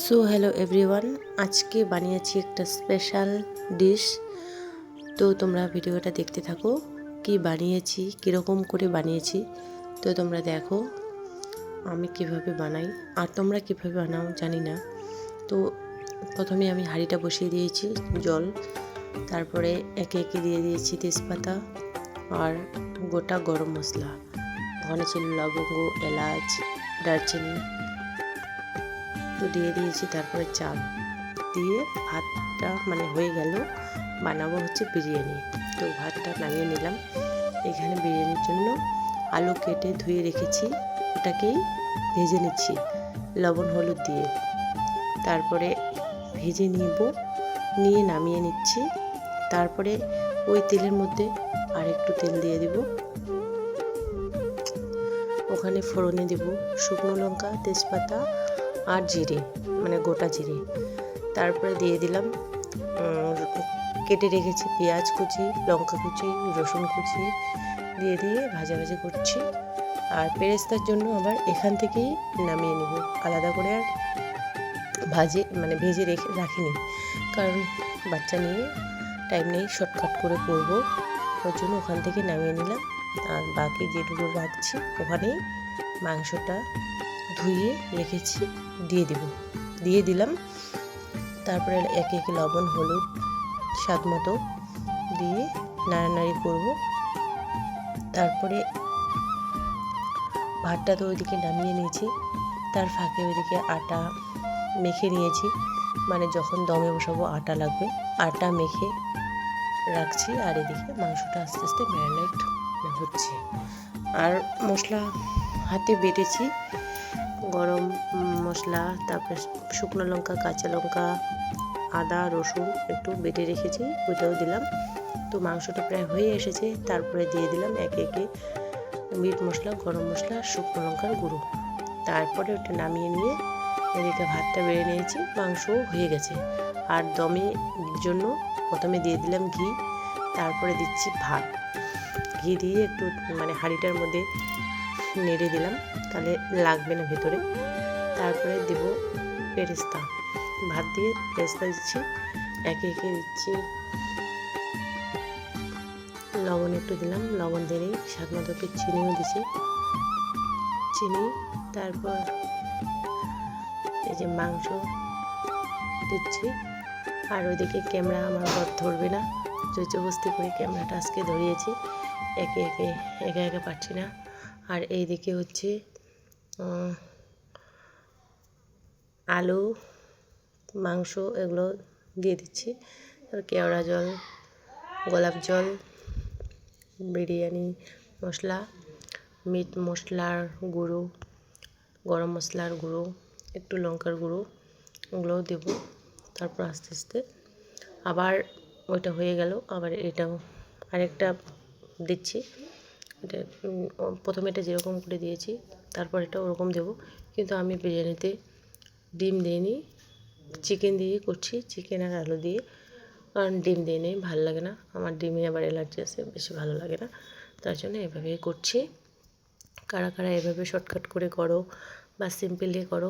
So hello everyone, আজকে বানিয়েছি একটা স্পেশাল ডিশ। তো তোমরা ভিডিওটা দেখতে থাকো, কি বানিয়েছি, কীরকম করে বানিয়েছি। তো তোমরা দেখো আমি কিভাবে বানাই, আর তোমরা কিভাবে বানাও জানি না। তো প্রথমে আমি হাঁড়িটা বসিয়ে দিয়েছি জল, তারপরে একে একে দিয়ে দিয়েছি তেজপাতা আর গোটা গরম মশলা, ওখানে ছিল লবঙ্গ, এলাচ, দারচিনি, তো দিয়ে দিয়েছি। তারপরে চাল দিয়ে ভাতটা হয়ে গেল, বানাবো হচ্ছে বিরিয়ানি। তো ভাতটা নামিয়ে নিলাম। এখানে বিরিয়ানির জন্য আলু কেটে ধুয়ে রেখেছি, ওটাকেই ভেজে নিচ্ছি লবণ হলুদ দিয়ে। তারপরে ভেজে নিয়ে নামিয়ে নিচ্ছি। তারপরে ওই তেলের মধ্যে আর একটু তেল দিয়ে দিব, ওখানে ফোড়নে দেব শুকনো লঙ্কা, তেজপাতা আর জিরে, গোটা জিরে। তারপরে দিয়ে দিলাম কেটে রেখেছি পেঁয়াজ কুচি, লঙ্কা কুচি, রসুন কুচি দিয়ে ভাজাভাজি করছি। আর পেরেস্তার জন্য আবার এখান থেকেই নামিয়ে নেব, আলাদা করে আর ভেজে রাখিনি, কারণ বাচ্চা নিয়ে টাইম নেই, শর্টকাট করে করব, ওর জন্য ওখান থেকে নামিয়ে নিলাম। আর বাকি যেটুকু রাখছি ওখানেই মাংসটা ধুয়ে রেখেছি দিয়ে দিলাম। তারপরে একে একে লবণ হলুদ স্বাদ মতো দিয়ে নাড়ানাড়ি করব। তারপরে ভাতটা তো ওইদিকে নামিয়ে নিয়েছি, তার ফাঁকে ওইদিকে আটা মেখে নিয়েছি, যখন দমে বসাবো আটা লাগবে, আটা মেখে রাখছি। আর এদিকে মাংসটা আস্তে আস্তে ম্যারিনেট হচ্ছে। আর মশলা হাতে বেটেছি, গরম মশলা, তারপরে শুকনো লঙ্কা, কাঁচা লঙ্কা, আদা, রসুন একটু বেটে রেখেছি, ওইটাও দিলাম। তো মাংসটা প্রায় হয়ে এসেছে। তারপরে দিয়ে দিলাম একে একে মিট মশলা, গরম মশলা, শুকনো লঙ্কার গুঁড়ো। তারপরে ওটা নামিয়ে নিয়ে এদিকে ভাতটা বেড়ে নিয়েছি, মাংসও হয়ে গেছে। আর দমে জন্য প্রথমে দিয়ে দিলাম ঘি, তারপরে দিচ্ছি ভাত। ঘি দিয়ে একটু হাঁড়িটার মধ্যে নেড়ে দিলাম, তাহলে লাগবে না ভেতরে। তারপরে দেব পেরেস্তা, ভাত দিয়ে পেরেস্তা দিচ্ছি, একে একে দিচ্ছি লবণ, একটু দিলাম লবণ, দিয়ে স্বাদ মতো একটু চিনিও দিচ্ছি, চিনি। তারপর এই যে মাংস দিচ্ছি। আর ওইদিকে ক্যামেরা আমার ঘর ধরবে না, জোরজবস্তি করে ক্যামেরাটা আজকে ধরিয়েছি, একে একে পারছি না। আর এইদিকে হচ্ছে আলু, মাংস এগুলো দিয়ে দিচ্ছি। কেওড়া জল, গোলাপ জল, বিরিয়ানি মশলা, মিট মশলার গুঁড়ো, গরম মশলার গুঁড়ো, একটু লঙ্কার গুঁড়ো, ওগুলোও দেবো। তারপর আস্তে আস্তে আবার ওইটা হয়ে গেল, আবার এটাও আরেকটা দিচ্ছি। এটা প্রথমে এটা যেরকম করে দিয়েছি, তারপর এটা ওরকম দেবো। কিন্তু আমি বিরিয়ানিতে ডিম দিইনি, চিকেন দিয়ে করছি, চিকেন আর আলু দিয়ে, কারণ ডিম দিয়ে নেই ভালো লাগে না, আমার ডিমে আবার অ্যালার্জি আছে, বেশি ভালো লাগে না, তার জন্য এভাবেই করছি। কারা কারা এভাবে শর্টকাট করে করো বা সিম্পলি করো,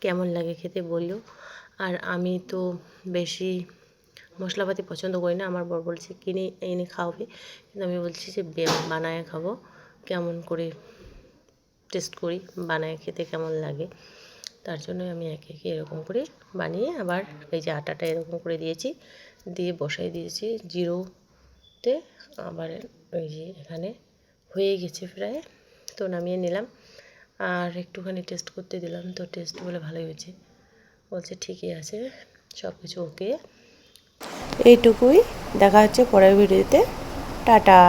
কেমন লাগে খেতে বললো। আর আমি তো বেশি মশলাপাতি পছন্দ করি না, আমার বর বলছে কিনে এনে খাওয়াবে, কিন্তু আমি বলছি যে বানায় খাবো, কেমন করে টেস্ট করি, বানায় খেতে কেমন লাগে। তার জন্য আমি একে একে এরকম করে বানিয়ে আবার এই যে আটাটা এরকম করে দিয়ে বসাই দিয়েছি জিরোতে। আবার ওই যে এখানে হয়ে গেছে প্রায়, তো নামিয়ে নিলাম। আর একটুখানি টেস্ট করতে দিলাম, তো টেস্ট বলে ভালোই হয়েছে, বলছে ঠিকই আছে, সব কিছু ওকে। এইটুকুই, দেখা হচ্ছে পরের ভিডিওতে, টাটা।